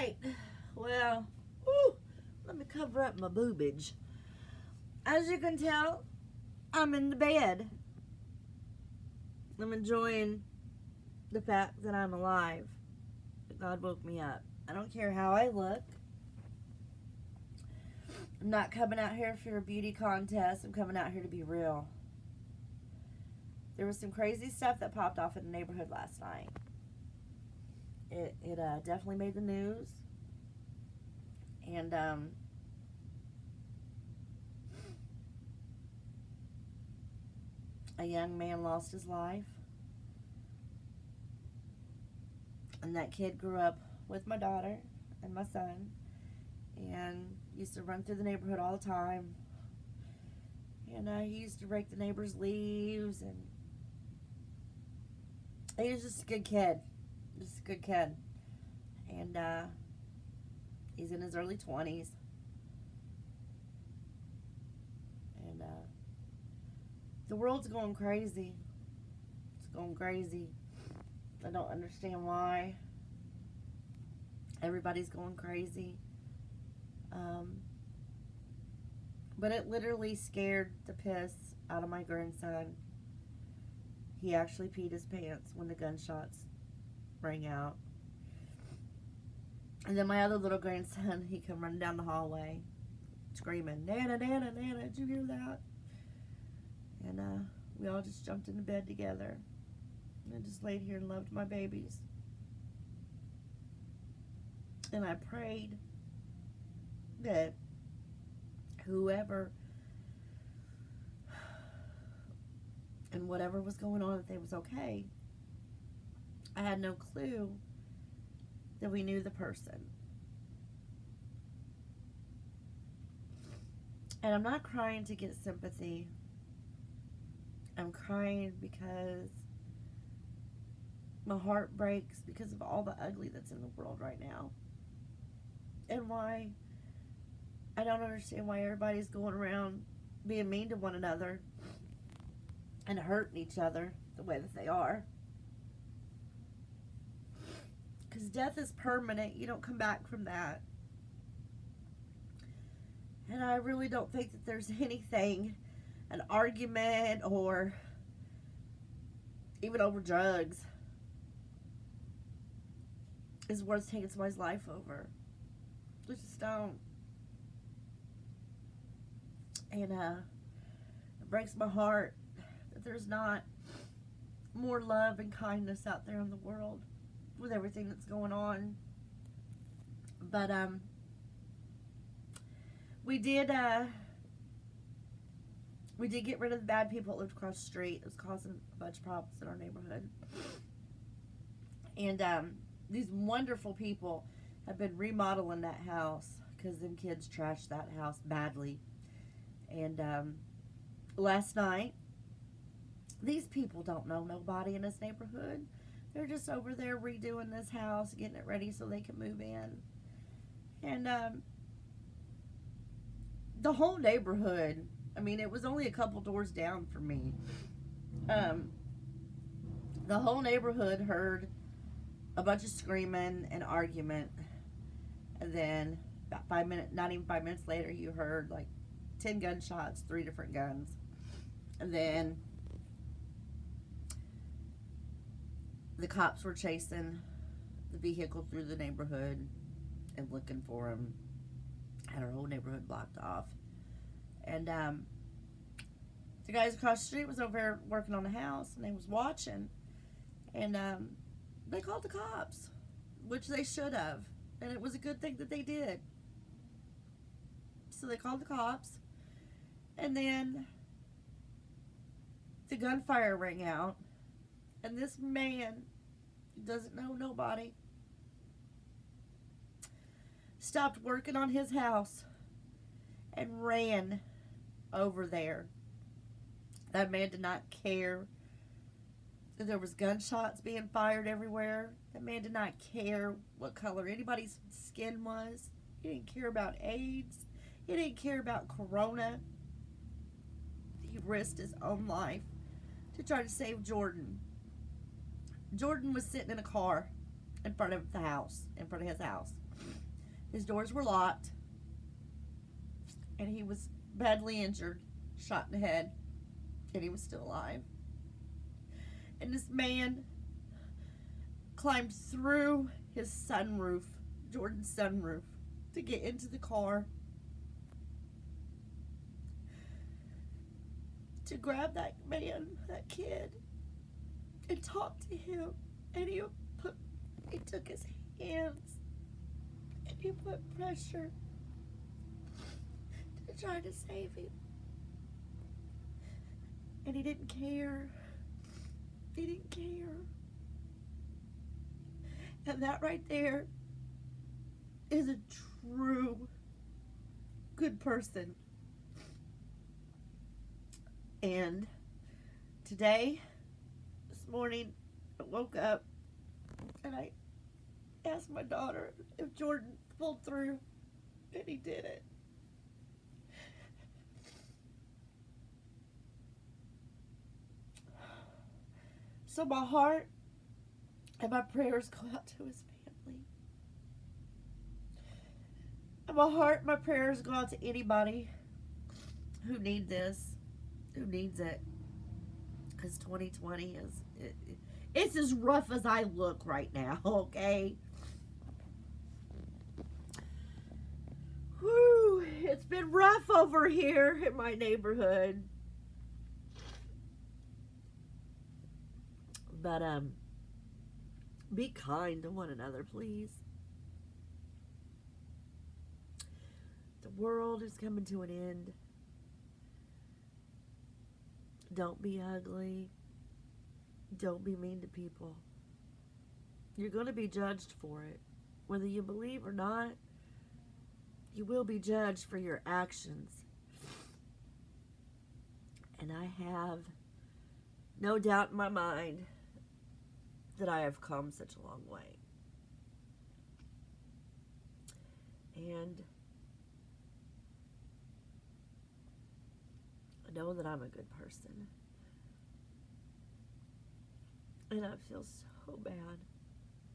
right. Well, whew, let me cover up my boobage. As you can tell, I'm in the bed. I'm enjoying the fact that I'm alive. That God woke me up. I don't care how I look. I'm not coming out here for a beauty contest. I'm coming out here to be real. There was some crazy stuff that popped off in the neighborhood last night. It definitely made the news. And a young man lost his life. And that kid grew up with my daughter and my son. And used to run through the neighborhood all the time. And he used to rake the neighbors' leaves. And he was just a good kid. Just a good kid. And he's in his early 20s. And the world's going crazy. It's going crazy. I don't understand why. Everybody's going crazy. But it literally scared the piss out of my grandson. He actually peed his pants when the gunshots rang out. And then my other little grandson, he come running down the hallway screaming, "Nana, Nana, Nana, did you hear that?" And we all just jumped into bed together. And I just laid here and loved my babies. And I prayed that whoever and whatever was going on, that they was okay. I had no clue that we knew the person. And I'm not crying to get sympathy. I'm crying because my heart breaks because of all the ugly that's in the world right now. And why I don't understand why everybody's going around being mean to one another and hurting each other the way that they are. Because death is permanent. You don't come back from that. And I really don't think that there's anything, an argument or even over drugs, is worth taking somebody's life over. I just don't. And it breaks my heart that there's not more love and kindness out there in the world with everything that's going on. But we did get rid of the bad people that lived across the street. It was causing a bunch of problems in our neighborhood. And these wonderful people have been remodeling that house because them kids trashed that house badly. And last night, these people don't know nobody in this neighborhood. They're just over there redoing this house, getting it ready so they can move in. And the whole neighborhood, I mean, it was only a couple doors down from me. The whole neighborhood heard a bunch of screaming and argument. And then about 5 minutes, not even 5 minutes later, you heard like 10 gunshots, 3 different guns. And then the cops were chasing the vehicle through the neighborhood and looking for him. Had our whole neighborhood blocked off. And the guys across the street was over there working on the house, and they was watching. And they called the cops, which they should have. And it was a good thing that they did. So they called the cops. And then the gunfire rang out. And this man, who doesn't know nobody, stopped working on his house and ran over there. That man did not care that there was gunshots being fired everywhere. That man did not care what color anybody's skin was. He didn't care about AIDS. He didn't care about Corona. He risked his own life to try to save Jordan. Jordan was sitting in a car in front of the house, in front of his house. His doors were locked, and he was badly injured, shot in the head, and he was still alive. And this man climbed through his sunroof, Jordan's sunroof, to get into the car, to grab that man, that kid, and talk to him. And he took his hands and he put pressure to try to save him. And he didn't care. He didn't care. And that right there is a true good person. And today, this morning, I woke up and I asked my daughter if Jordan pulled through, and he did it. So my heart and my prayers go out to his family. And my heart and my prayers go out to anybody who needs this, who needs it. Because 2020 it's as rough as I look right now, okay? Whew, it's been rough over here in my neighborhood. But, be kind to one another, please. The world is coming to an end. Don't be ugly. Don't be mean to people. You're going to be judged for it. Whether you believe or not, you will be judged for your actions. And I have no doubt in my mind that I have come such a long way. And I know that I'm a good person. And I feel so bad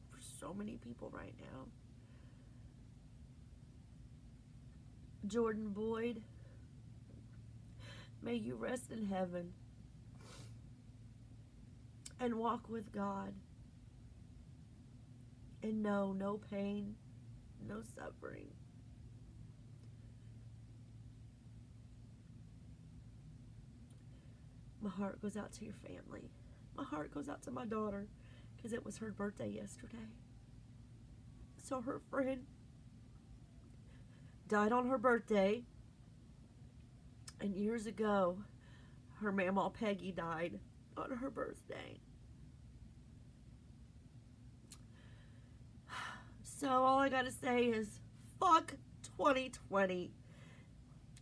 for so many people right now. Jordan Boyd, may you rest in heaven and walk with God and know no pain, no suffering. My heart goes out to your family. My heart goes out to my daughter because it was her birthday yesterday. So her friend died on her birthday, and years ago her mama Peggy died on her birthday. So all I gotta say is fuck 2020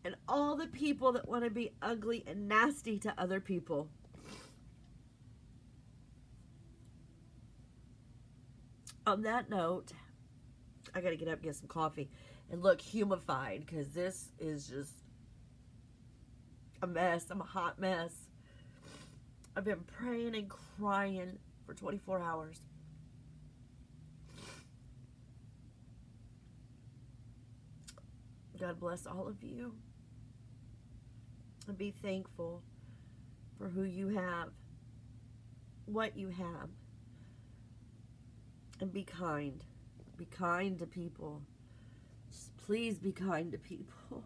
and all the people that want to be ugly and nasty to other people. On that note, I gotta get up and get some coffee and look humified because this is just a mess. I'm a hot mess. I've been praying and crying for 24 hours. God bless all of you. And be thankful for who you have, what you have. And be kind. Be kind to people. Just please be kind to people.